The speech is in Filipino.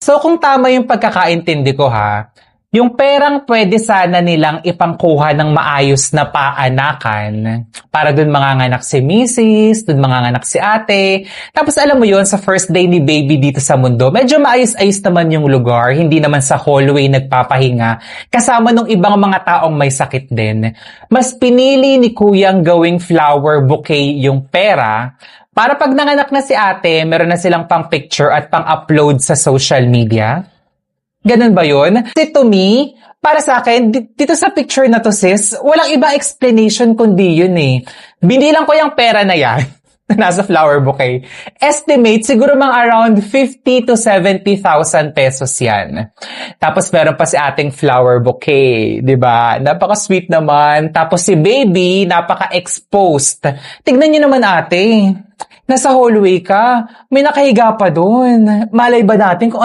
So kung tama yung pagkakaintindi ko ha, yung perang pwede sana nilang ipangkuha ng maayos na paanakan para dun manganganak si Mrs., dun manganganak si ate. Tapos alam mo yon sa first day ni baby dito sa mundo, medyo maayos-ayos naman yung lugar, hindi naman sa hallway nagpapahinga, kasama ng ibang mga taong may sakit din. Mas pinili ni Kuyang gawing flower bouquet yung pera para pag nanganak na si ate, meron na silang pang picture at pang upload sa social media. Ganun ba yun? Kasi to me, para sa akin, dito sa picture na to sis, walang ibang explanation kundi yun eh. Binilang ko yung pera na yan, na nasa flower bouquet. Estimate, siguro mga around 50 to 70,000 pesos yan. Tapos meron pa si ating flower bouquet, di ba? Napaka-sweet naman. Tapos si baby, napaka-exposed. Tignan niyo naman ate. Nasa hallway ka, may nakahiga pa doon. Malay ba natin kung